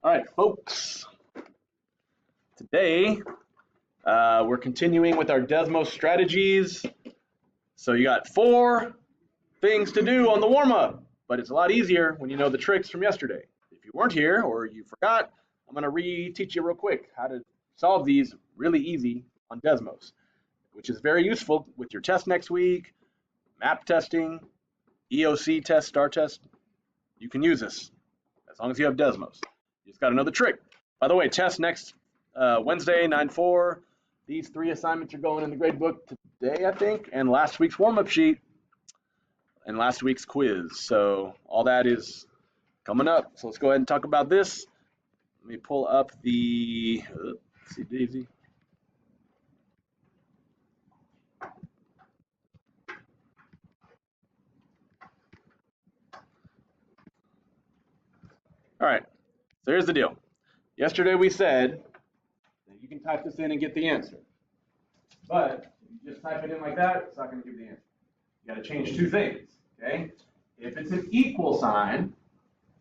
All right, folks. Today, we're continuing with our Desmos strategies. So you got 4 things to do on the warm-up, but it's a lot easier when you know the tricks from yesterday. If you weren't here or you forgot, I'm going to re-teach you real quick how to solve these really easy on Desmos, which is very useful with your test next week, map testing, EOC test, STAR test. You can use this as long as you have Desmos. You just got to know the trick. By the way, test next Wednesday, 9/4. These 3 assignments are going in the grade book today, I think, and last week's warm-up sheet and last week's quiz. So all that is coming up. So let's go ahead and talk about this. Let me pull up the, see Daisy. All right, so here's the deal. Yesterday we said that you can type this in and get the answer. But if you just type it in like that, it's not going to give the answer. You got to change 2 things, okay? If it's an equal sign,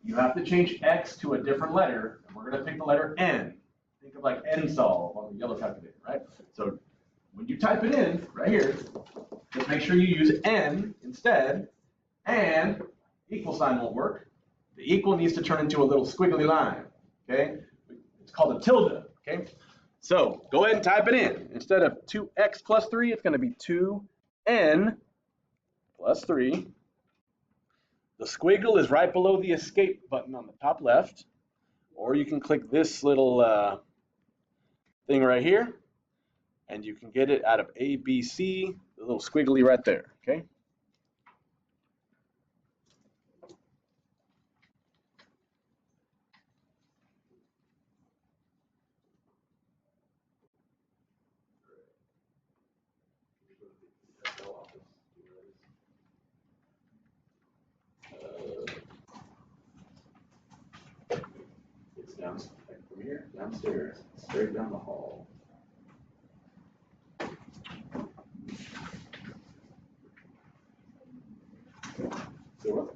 you have to change X to a different letter, and we're going to pick the letter N. Think of like N solve on the yellow calculator, right? So when you type it in, right here, just make sure you use N instead, and equal sign won't work. The equal needs to turn into a little squiggly line, okay? It's called a tilde, okay? So go ahead and type it in. Instead of 2x plus 3, it's going to be 2n plus 3. The squiggle is right below the escape button on the top left. Or you can click this little thing right here, and you can get it out of A, B, C, the little squiggly right there, okay? It's down from here, downstairs, straight down the hall. So what?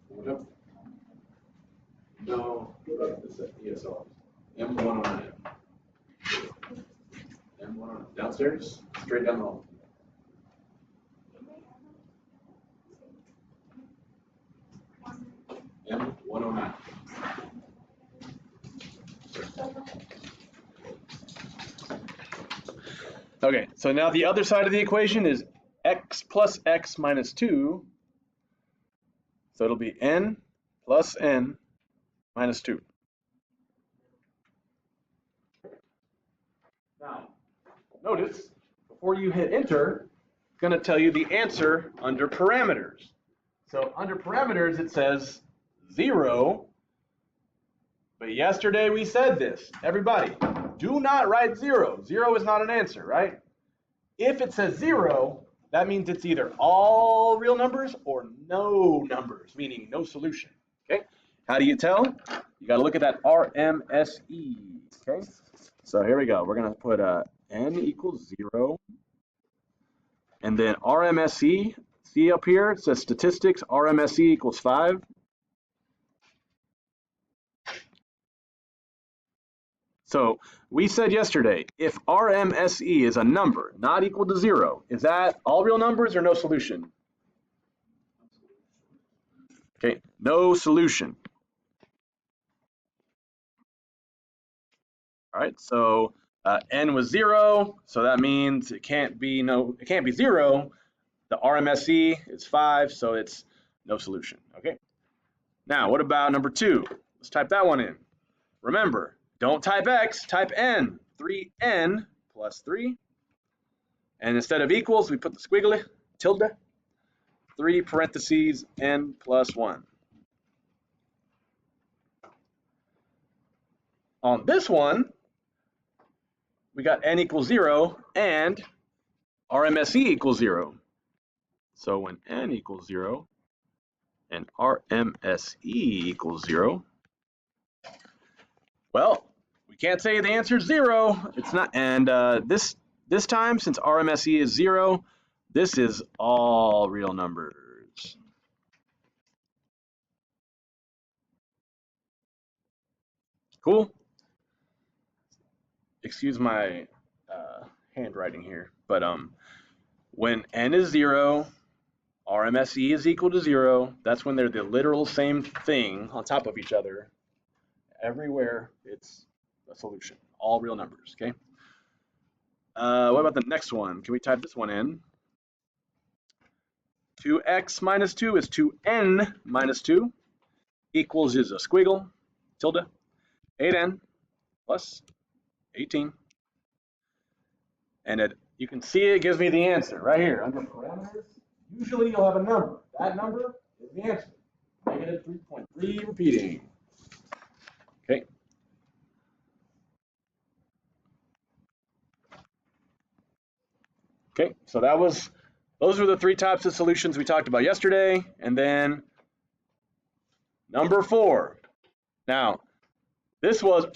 What up? No, it's at ESL. M109. M109. Downstairs, straight down the hall. M109. Okay, so now the other side of the equation is x plus x minus 2. So it'll be n plus n minus 2. Now, notice, before you hit enter, it's going to tell you the answer under parameters. So under parameters, it says 0. But yesterday we said this. Everybody, do not write 0. 0 is not an answer, right? If it says 0, that means it's either all real numbers or no numbers, meaning no solution, okay? How do you tell? You got to look at that RMSE, okay? So here we go. We're going to put n equals 0. And then RMSE, see up here, it says statistics, RMSE equals 5. So we said yesterday, if RMSE is a number not equal to 0, is that all real numbers or no solution? Okay, no solution. All right, so n was 0, so that means it can't be 0. The RMSE is 5, so it's no solution. Okay. Now, what about number 2? Let's type that one in. Remember, don't type x, type n. 3n plus 3. And instead of equals, we put the squiggly, tilde, 3 parentheses n plus 1. On this one, we got n equals 0 and RMSE equals 0. So when n equals 0 and RMSE equals 0, well, we can't say the answer is 0. It's not, and this time, since RMSE is 0, this is all real numbers. Cool? Excuse my handwriting here, but when n is 0, RMSE is equal to 0, that's when they're the literal same thing on top of each other. Everywhere it's a solution, all real numbers, okay? What about the next one? Can we type this one in? 2x minus 2 is 2n minus 2, equals is a squiggle, tilde, 8n plus 18. And you can see it gives me the answer right here under parameters. Usually you'll have a number. That number is the answer. Negative 3.3 repeating. Okay. Okay, so those were the 3 types of solutions we talked about yesterday. And then number 4. Now, this was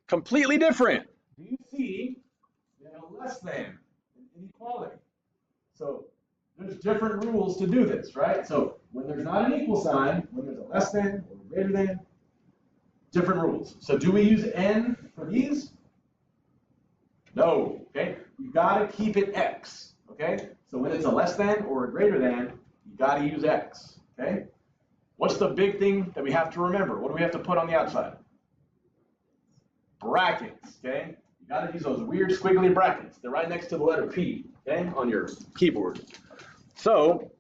completely different. Do you see a less than inequality? So there's different rules to do this, right? So when there's not an equal sign, when there's a less than or greater than, different rules. So do we use n for these? No, okay? You gotta keep it x, okay? So when it's a less than or a greater than, you gotta use x, okay? What's the big thing that we have to remember? What do we have to put on the outside? Brackets, okay? You gotta use those weird squiggly brackets. They're right next to the letter P, okay, on your keyboard. So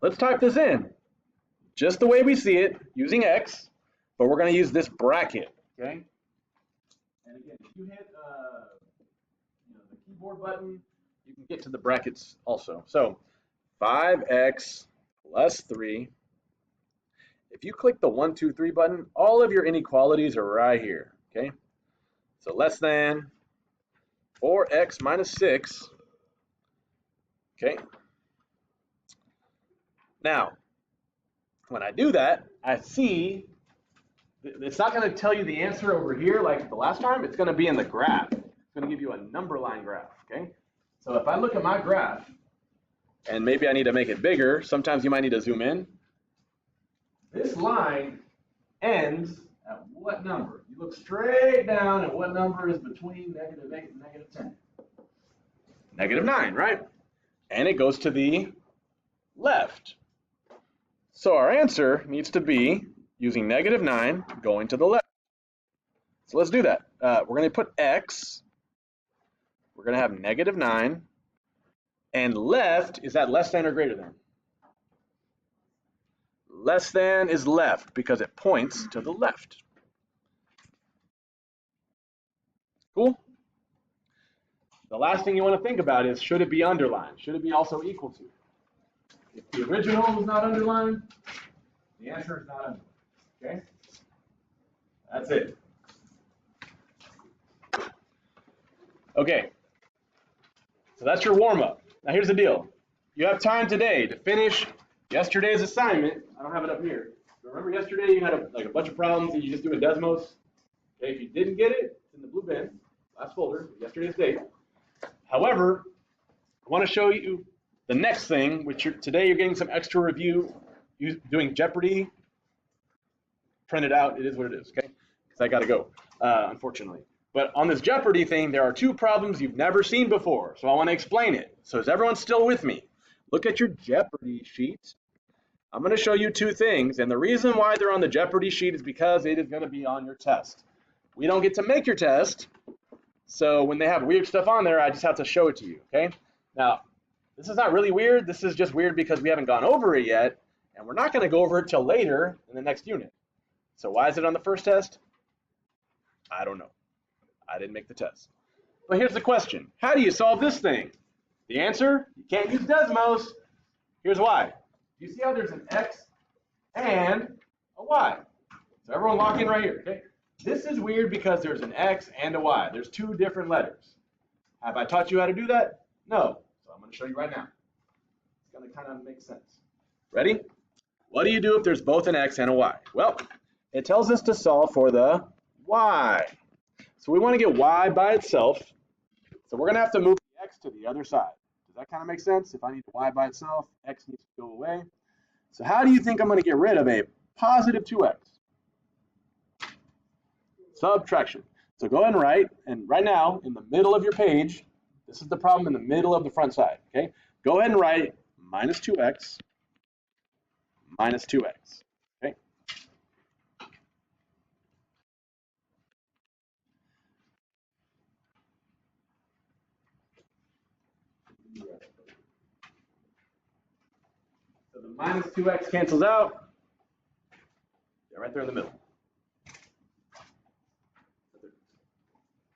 let's type this in, just the way we see it, using x, but we're gonna use this bracket, okay? And again, if you hit the keyboard button, you can get to the brackets also. So 5x plus 3. If you click the 1, 2, 3 button, all of your inequalities are right here, okay? So less than 4x minus 6, okay? Now, when I do that, I see, it's not gonna tell you the answer over here like the last time, it's gonna be in the graph. It's gonna give you a number line graph, okay? So if I look at my graph, and maybe I need to make it bigger, sometimes you might need to zoom in. This line ends at what number? You look straight down at what number is between negative 8 and negative 10? Negative 9, right? And it goes to the left. So our answer needs to be using negative 9 going to the left. So let's do that. We're going to put x. We're going to have negative 9. And left, is that less than or greater than? Less than is left because it points to the left. Cool? The last thing you want to think about is, should it be underlined? Should it be also equal to? If the original was not underlined, the answer is not underlined. Okay? That's it. Okay. So that's your warm-up. Now here's the deal. You have time today to finish yesterday's assignment. I don't have it up here. Remember yesterday you had a bunch of problems that you just do in Desmos? Okay, if you didn't get it, it's in the blue bin, last folder, yesterday's date. However, I want to show you the next thing, which today you're getting some extra review doing Jeopardy. Print it out, it is what it is, okay? Because I got to go, unfortunately. But on this Jeopardy thing, there are 2 problems you've never seen before, so I want to explain it. So is everyone still with me? Look at your Jeopardy sheet. I'm going to show you 2 things, and the reason why they're on the Jeopardy sheet is because it is going to be on your test. We don't get to make your test, so when they have weird stuff on there, I just have to show it to you, okay? Now, this is not really weird. This is just weird because we haven't gone over it yet, and we're not going to go over it till later in the next unit. So why is it on the first test? I don't know. I didn't make the test. But here's the question. How do you solve this thing? The answer, you can't use Desmos. Here's why. You see how there's an X and a Y? So everyone lock in right here, okay? This is weird because there's an X and a Y. There's 2 different letters. Have I taught you how to do that? No. So I'm going to show you right now. It's going to kind of make sense. Ready? What do you do if there's both an X and a Y? Well, it tells us to solve for the Y. So we want to get Y by itself. So we're going to have to move the X to the other side. Does that kind of make sense? If I need Y by itself, X needs to go away. So how do you think I'm going to get rid of a positive 2X? Subtraction. So go ahead and write, and right now, in the middle of your page, this is the problem in the middle of the front side, okay? Go ahead and write minus 2x minus 2x, okay? So the minus 2x cancels out. Yeah, right there in the middle.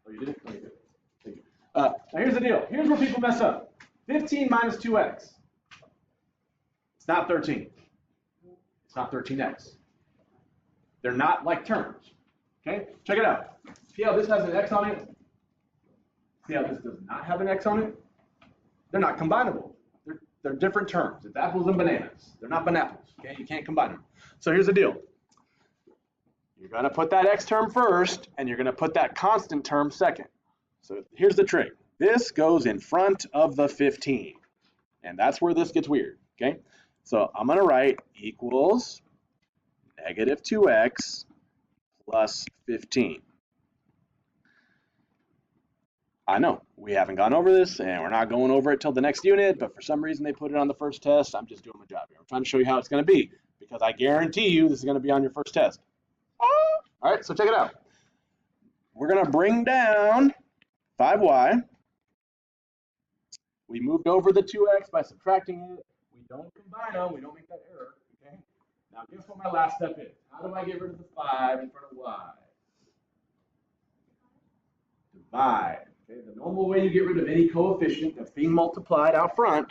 Oh, you did it? Oh, you did it. Thank you. Now here's the deal. Here's where people mess up. 15 minus 2x. It's not 13. It's not 13x. They're not like terms. Okay? Check it out. See how this has an x on it? See how this does not have an x on it? They're not combinable. They're different terms. It's apples and bananas. They're not banapples. Okay? You can't combine them. So here's the deal. You're going to put that x term first, and you're going to put that constant term second. So here's the trick. This goes in front of the 15. And that's where this gets weird. Okay? So I'm going to write equals negative 2x plus 15. I know we haven't gone over this, and we're not going over it till the next unit, but for some reason they put it on the first test. I'm just doing my job here. I'm trying to show you how it's going to be, because I guarantee you this is going to be on your first test. All right, so check it out. We're going to bring down 5y. We moved over the 2x by subtracting it. We don't combine them. We don't make that error. Okay. Now guess what my last step is? How do I get rid of the 5 in front of y? Divide. Okay. The normal way you get rid of any coefficient that's being multiplied out front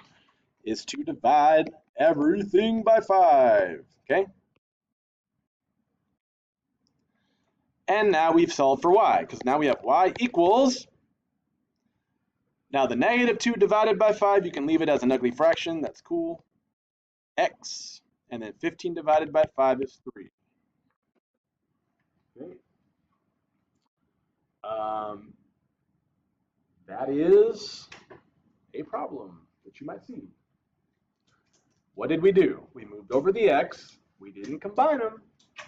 is to divide everything by 5. Okay. And now we've solved for y, because now we have y equals. Now the negative 2 divided by 5, you can leave it as an ugly fraction. That's cool. X. And then 15 divided by 5 is 3. Okay. That is a problem that you might see. What did we do? We moved over the x, we didn't combine them,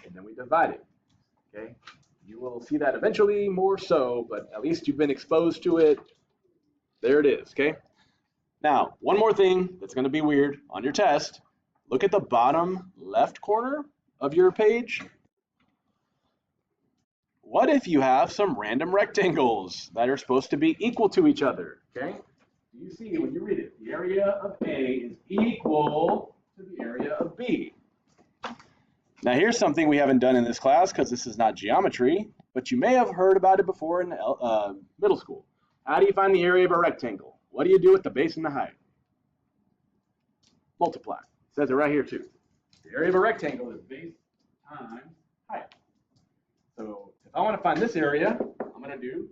and then we divided. Okay. You will see that eventually more so, but at least you've been exposed to it. There it is, okay? Now, one more thing that's going to be weird on your test. Look at the bottom left corner of your page. What if you have some random rectangles that are supposed to be equal to each other, okay? You see, when you read it, the area of A is equal to the area of B. Now here's something we haven't done in this class because this is not geometry, but you may have heard about it before in middle school. How do you find the area of a rectangle? What do you do with the base and the height? Multiply. It says it right here too. The area of a rectangle is base times height. So if I want to find this area, I'm going to do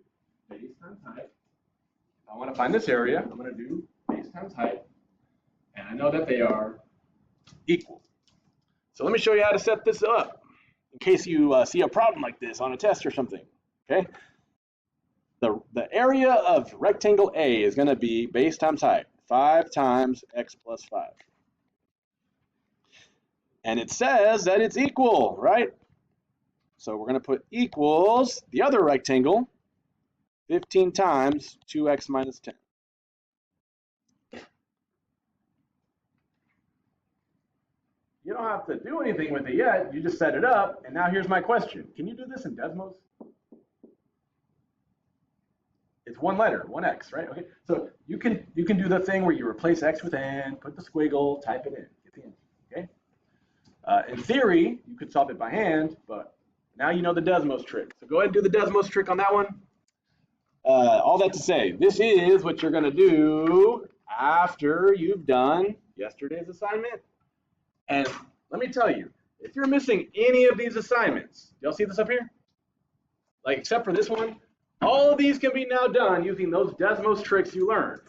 base times height. If I want to find this area, I'm going to do base times height. And I know that they are equal. So let me show you how to set this up in case you see a problem like this on a test or something, okay? The area of rectangle A is going to be base times height, 5 times x plus 5. And it says that it's equal, right? So we're going to put equals the other rectangle, 15 times 2x minus 10. You don't have to do anything with it yet. You just set it up. And now here's my question. Can you do this in Desmos? It's one letter, one x, right? Okay. So you can do the thing where you replace x with n, put the squiggle, type it in, get the answer. Okay. In theory, you could solve it by hand, but now you know the Desmos trick. So go ahead and do the Desmos trick on that one. All that to say, this is what you're going to do after you've done yesterday's assignment. And let me tell you, if you're missing any of these assignments, y'all see this up here? Like, except for this one, all of these can be now done using those Desmos tricks you learned.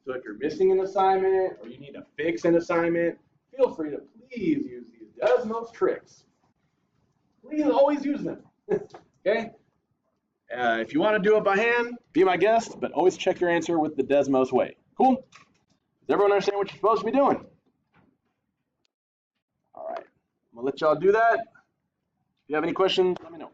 So if you're missing an assignment or you need to fix an assignment, feel free to please use these Desmos tricks. Please always use them, okay? If you want to do it by hand, be my guest, but always check your answer with the Desmos way. Cool? Does everyone understand what you're supposed to be doing? All right, I'm gonna let y'all do that. If you have any questions, let me know.